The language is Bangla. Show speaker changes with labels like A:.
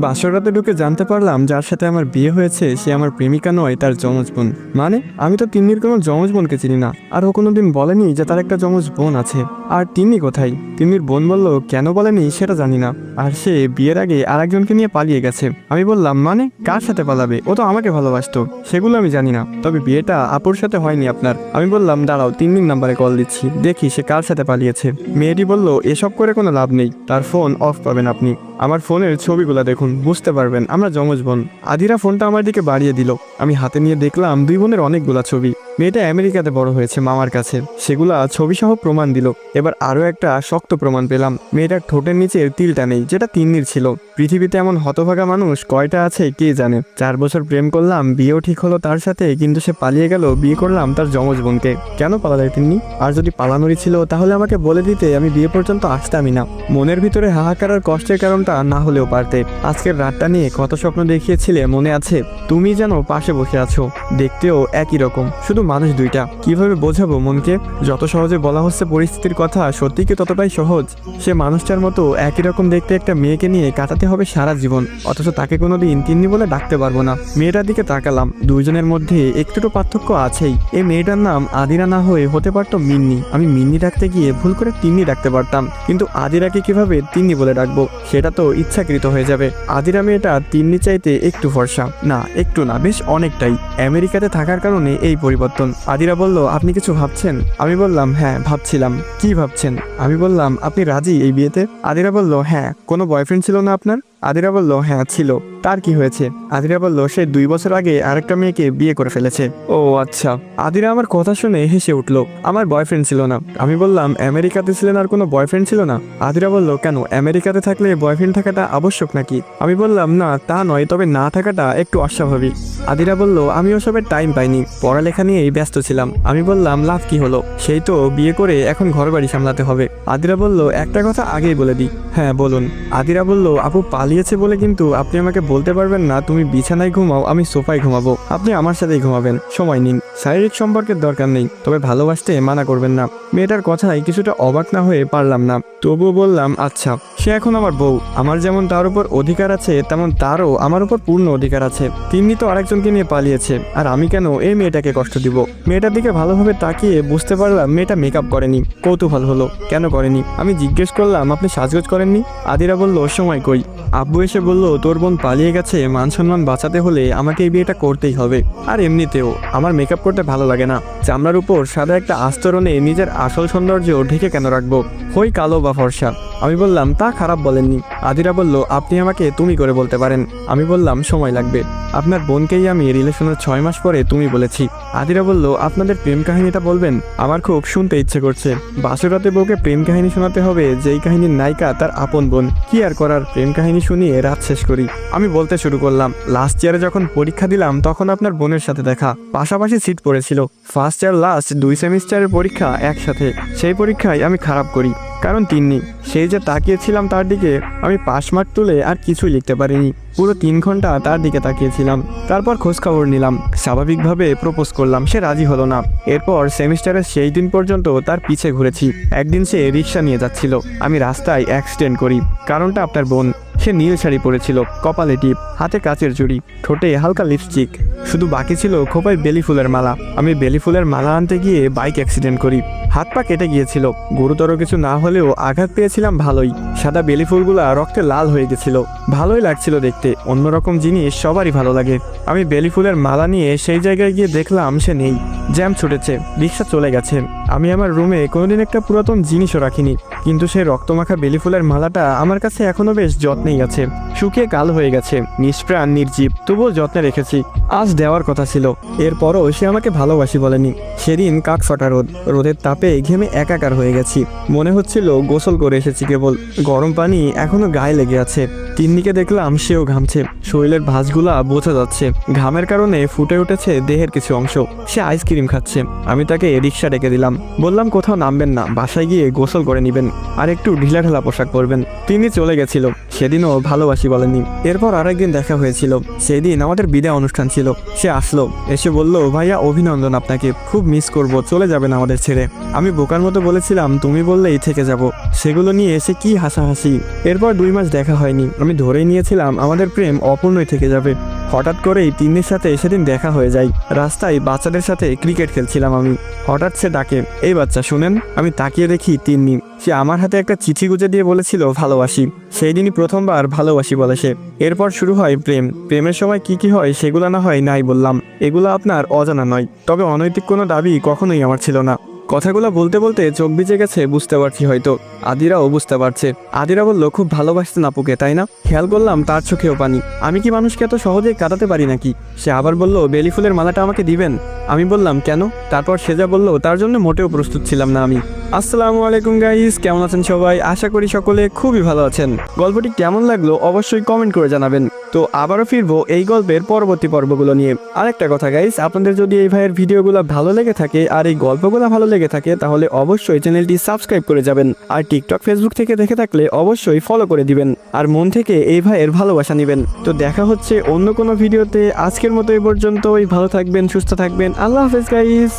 A: বাসর রাতে ঢুকে জানতে পারলাম যার সাথে আমার বিয়ে হয়েছে সে আমার প্রেমিকা নয়, তার যমজ বোন। মানে আমি তো তিন্নির কোনো যমজ বোনকে চিনি না, আর ও কোনোদিন বলেনি যে তার একটা যমজ বোন আছে। আর তিন্নি কোথায়? তিন্নির বোন বলল কেন বলেনি সেটা জানি না, আর সে বিয়ের আগে আরেকজনকে নিয়ে পালিয়ে গেছে। আমি বললাম মানে কার সাথে পালাবে? ও তো আমাকে ভালোবাসতো। সেগুলো আমি জানি না, তবে বিয়েটা আপুর সাথে হয়নি আপনার। আমি বললাম দাঁড়াও, তিন্নির নাম্বারে কল দিচ্ছি, দেখি সে কার সাথে পালিয়েছে। মেয়েটি বলল এসব করে কোনো লাভ নেই, তার ফোন অফ পাবেন আপনি। আমার ফোনের ছবিগুলো দেখুন, বুঝতে পারবেন আমরা যমজ বোন। আদিরা ফোনটা আমার দিকে বাড়িয়ে দিল। আমি হাতে নিয়ে দেখলাম দুই বোনের অনেকগুলা ছবি। মেয়েটা আমেরিকাতে বড় হয়েছে মামার কাছে, সেগুলা ছবি সহ প্রমাণ দিল। এবার আরো একটা শক্ত প্রমাণ পেলাম, মেয়েটার ঠোঁটের নিচের তিলটা নেই, যেটা তিন্নির ছিল। পৃথিবীতে এমন হতভাগা মানুষ কয়টা আছে কে জানে। 4 বছর প্রেম করলাম, বিয়েও ঠিক হলো তার সাথে, কিন্তু সে পালিয়ে গেল। বিয়ে করলাম তার যমজ বোনকে। কেন পালালে তিন্নি? আর যদি পালানোরই ছিল তাহলে আমাকে বলে দিতে, আমি বিয়ে পর্যন্ত আসতামই না। মনের ভিতরে হাহাকার আর কষ্টের কারণটা না হলেও পারতে। আজকের রাতটা নিয়ে কত স্বপ্ন দেখিয়েছিলে মনে আছে? তুমি যেন পাশে বসে আছো, দেখতেও একই রকম, শুধু মানুষ দুইটা। কিভাবে বোঝাবো মনকে? যত সহজে বলা হচ্ছে পরিস্থিতির কথা, সত্যি কি ততটাই সহজ? সে মানুষটার মতো একই রকম দেখতে একটা মেয়েকে নিয়ে কাটাতে হবে সারা জীবন, অথচ তাকে কোনোদিন তিন্নি বলে ডাকতে পারবো না। মেয়েটার দিকে তাকালাম, দুইজনের মধ্যে একটু পার্থক্য আছেই। এই মেয়েটার নাম আদিরা না হয়ে হতে পারতো মিন্নি। আমি মিন্নি ডাকতে গিয়ে ভুল করে তিন্নি ডাকতে পারতাম, কিন্তু আদিরাকে কিভাবে তিন্নি বলে ডাকবো? সেটা তো ইচ্ছাকৃত হয়ে যাবে। আদিরা মেয়েটা তিন্নি চাইতে একটু ফর্সা, না একটু না, বেশ অনেকটাই। আমেরিকাতে থাকার কারণে এই পরিবর্তন। আদিরা বলল আপনি কিছু ভাবছেন? আমি বললাম হ্যাঁ ভাবছিলাম। কি ভাবছেন? আমি বললাম আপনি রাজি এই বিয়েতে? আদিরা বলল হ্যাঁ। কোনো বয়ফ্রেন্ড ছিল না আপনার? আদিরা বলল হ্যাঁ ছিল। তার কি হয়েছে? আদিরা বলল সে 2 বছর আগে আরেকটা মেয়েকে বিয়ে করে ফেলেছে। ও আচ্ছা। আদিরা আমার কথা শুনে হেসে উঠল। আমার বয়ফ্রেন্ড ছিল না। আমি বললাম আমেরিকাতে ছিলেন আর কোনো বয়ফ্রেন্ড ছিল না? আদিরা বলল কেন, আমেরিকাতে থাকলে বয়ফ্রেন্ড থাকাটা আবশ্যক নাকি? আমি বললাম না তা নয়, তবে না থাকাটা একটু অস্বাভাবিক। আদিরা বলল আমি ওসবের টাইম পাইনি, পড়ালেখা নিয়েই ব্যস্ত ছিলাম। আমি বললাম লাভ কি হলো, সেই তো বিয়ে করে এখন ঘরবাড়ি সামলাতে হবে। আদিরা বলল একটা কথা আগেই বলে দিই। হ্যাঁ বলুন। আদিরা বলল আপু পালিয়েছে বলে কিন্তু আপনি আমাকে বলতে পারবেন না তুমি বিছানায় ঘুমাও, আমি সোফায় ঘুমাবো, আপনি আমার সাথেই ঘুমাবেন, সময় নিন। শারীরিক সম্পর্কের দরকার নেই, তবে ভালোবাসতে মানা করবেন না। মেয়েটার কথায় কিছুটা অবাক না হয়ে পারলাম না, তবুও বললাম আচ্ছা। সে এখন আমার বউ, আমার যেমন তার উপর অধিকার আছে তেমন তারও আমার উপর পূর্ণ অধিকার আছে। তিন্নি তো আরেকজনকে নিয়ে পালিয়েছে, আর আমি কেন এই মেয়েটাকে কষ্ট দিব? মেয়েটার দিকে ভালোভাবে তাকিয়ে বুঝতে পারলাম মেয়েটা মেকআপ করেনি। কৌতূহল হলো কেন করেনি। আমি জিজ্ঞেস করলাম আপনি সাজগোজ করেননি? আদিরা বলল সময় কই। আব্বু এসে বলল তোর বোন পালিয়ে গেছে, মান সম্মান বাঁচাতে হলে আমাকে এই বিয়েটা করতেই হবে। আর এমনিতেও আমার মেকআপ করতে ভালো লাগে না। চামড়ার উপর সাদা একটা আস্তরণে নিজের আসল সৌন্দর্য ঢেকে কেন রাখবো, হই কালো বা ফর্সা? আমি বললাম তা খারাপ বলেননি। আদিরা বলল আপনি আমাকে তুমি করে বলতে পারেন। আমি বললাম সময় লাগবে, আপনার বোনকেই আমি রিলেশনের 6 মাস পরে তুমি বলেছি। আদিরা বলল আপনাদের প্রেম কাহিনীটা বলবেন, আমার খুব শুনতে ইচ্ছে করছে। বাসরাতে বউকে প্রেম কাহিনী শোনাতে হবে যেই কাহিনীর নায়িকা তার আপন বোন। কি আর করার, প্রেম কাহিনী শুনিয়ে রাত শেষ করি। আমি বলতে শুরু করলাম লাস্ট ইয়ারে যখন পরীক্ষা দিলাম তখন আপনার বোনের সাথে দেখা, পাশাপাশি সিট পড়েছিল। ফার্স্ট ইয়ার লাস্ট 2 সেমিস্টারের পরীক্ষা একসাথে। সেই পরীক্ষায় আমি খারাপ করি, কারণ তিন্নি। সেই যে তাকিয়েছিলাম তার দিকে, আমি পাস মার্ক তুলে আর কিছুই লিখতে পারিনি। পুরো 3 ঘন্টা তার দিকে তাকিয়েছিলাম। তারপর খোঁজখবর নিলাম, স্বাভাবিকভাবে প্রপোজ করলাম, সে রাজি হলো না। এরপর সেমিস্টারের সেই দিন পর্যন্ত তার পিছে ঘুরেছি। একদিন সে রিক্সা নিয়ে যাচ্ছিল, আমি রাস্তায় অ্যাক্সিডেন্ট করি। কারণটা আপনার বোন। সে নীল শাড়ি পরেছিল, কপালে টিপ, হাতে কাচের চুড়ি, ঠোঁটে হালকা লিপস্টিক, শুধু বাকি ছিল খোপায় বেলি ফুলের মালা। আমি বেলি ফুলের মালা আনতে গিয়ে বাইক অ্যাক্সিডেন্ট করি, হাত পা কেটে গিয়েছিল। গুরুতর কিছু না হলেও আঘাত পেয়েছিলাম ভালোই। সাদা বেলি ফুলগুলা রক্তে লাল হয়ে গেছিল, ভালোই লাগছিল দেখতে। অন্যরকম জিনিস সবারই ভালো লাগে। আমি বেলি ফুলের মালা নিয়ে সেই জায়গায় গিয়ে দেখলাম সে নেই, জ্যাম ছুটেছে, রিক্সা চলে গেছে। আমি আমার রুমে কোনোদিন একটা পুরাতন জিনিসও রাখিনি, কিন্তু সেই রক্তমাখা বেলি ফুলের মালাটা আমার কাছে এখনো বেশ যত্নেই আছে। শুকিয়ে কাল হয়ে গেছে, নিষ্প্রাণ নির্জীব, তবুও যত্নে রেখেছি। আজ দেওয়ার কথা ছিল, এরপরও সে আমাকে ভালোবাসি বলেনি। সেদিন কাকফাটা রোদ, রোদের তাপে ঘেমে একাকার হয়ে গেছি। মনে হচ্ছিল গোসল করে এসেছি কেবল, গরম পানি এখনো গায়ে লেগে আছে। তিন্নিকে দেখলাম সেও ঘামছে, শরীরের ভাঁজগুলা বোঝা যাচ্ছে। ঘামের কারণে ফুটে উঠেছে দেহের কিছু অংশ। সে আইসক্রিম খাচ্ছে। আমি তাকে রিক্সা ডেকে দিলাম, বললাম কোথাও নামবেন না, বাসায় গিয়ে গোসল করে নিবেন। আর একটু ঢিলাঢালা পোশাক পরবেন। তিনি চলে গেছিল, সেদিনও ভালোবাসি বলেনি। এরপর আরেকদিন দেখা হয়েছিল, সেই দিন আমাদের বিদায় অনুষ্ঠান ছিল। সে আসলো, এসে বলল, ভাইয়া অভিনন্দন, আপনাকে খুব মিস করব, চলে যাবেন আমাদের ছেড়ে। আমি বোকার মতো বলেছিলাম তুমি বললেই থেকে যাব। সেগুলো নিয়ে এসে কি হাসাহাসি। এরপর 2 মাস দেখা হয়নি, আমি ধরেই নিয়েছিলাম আমাদের প্রেম অপূর্ণই থেকে যাবে। হঠাৎ করেই তিন্নির সাথে সেদিন দেখা হয়ে যায়। রাস্তায় বাচ্চাদের সাথে ক্রিকেট খেলছিলাম আমি, হঠাৎ সে ডাকে, এই বাচ্চা শুনেন। আমি তাকিয়ে দেখি তিন্নি। সে আমার হাতে একটা চিঠি গুজে দিয়ে বলেছিল ভালোবাসি। সেই দিনই প্রথমবার ভালোবাসি বলে সে। এরপর শুরু হয় প্রেম। প্রেমের সময় কি কি হয় সেগুলো না হয় নাই বললাম, এগুলো আপনার অজানা নয়। তবে অনৈতিক কোনো দাবি কখনোই আমার ছিল না। কথাগুলো বলতে বলতে চোখ ভিজে গেছে, বুঝতে পারছি হয়তো। আদিরাও বুঝতে পারছে। আদিরা বলল, খুব ভালোবাসতেন আপুকে তাই না? খেয়াল করলাম তার চোখেও পানি। আমি কি মানুষকে এত সহজেই কাটাতে পারি নাকি? সে আবার বলল, বেলি ফুলের মালাটা আমাকে দিবেন? আমি বললাম কেন? তারপর সে যা বলল তার জন্য মোটেও প্রস্তুত ছিলাম না আমি। আসসালামু আলাইকুম গাইস, কেমন আছেন সবাই? আশা করি সকলে খুবই ভালো আছেন। গল্পটি কেমন লাগলো অবশ্যই কমেন্ট করে জানাবেন। তো আবারও ফিরবো এই গল্পের পরবর্তী পর্বগুলো নিয়ে। আরেকটা কথা গাইস, আপনাদের যদি এই ভাইয়ের ভিডিওগুলো ভালো লেগে থাকে আর এই গল্পগুলো ভালো লেগে থাকে তাহলে অবশ্যই চ্যানেলটি সাবস্ক্রাইব করে যাবেন। আর টিকটক ফেসবুক থেকে দেখে থাকলে অবশ্যই ফলো করে দিবেন। আর মন থেকে এই ভাইয়ের ভালোবাসা নেবেন। তো দেখা হচ্ছে অন্য কোনো ভিডিওতে। আজকের মতো এই পর্যন্তই। ভালো থাকবেন, সুস্থ থাকবেন। আল্লাহ হাফেজ গাইস।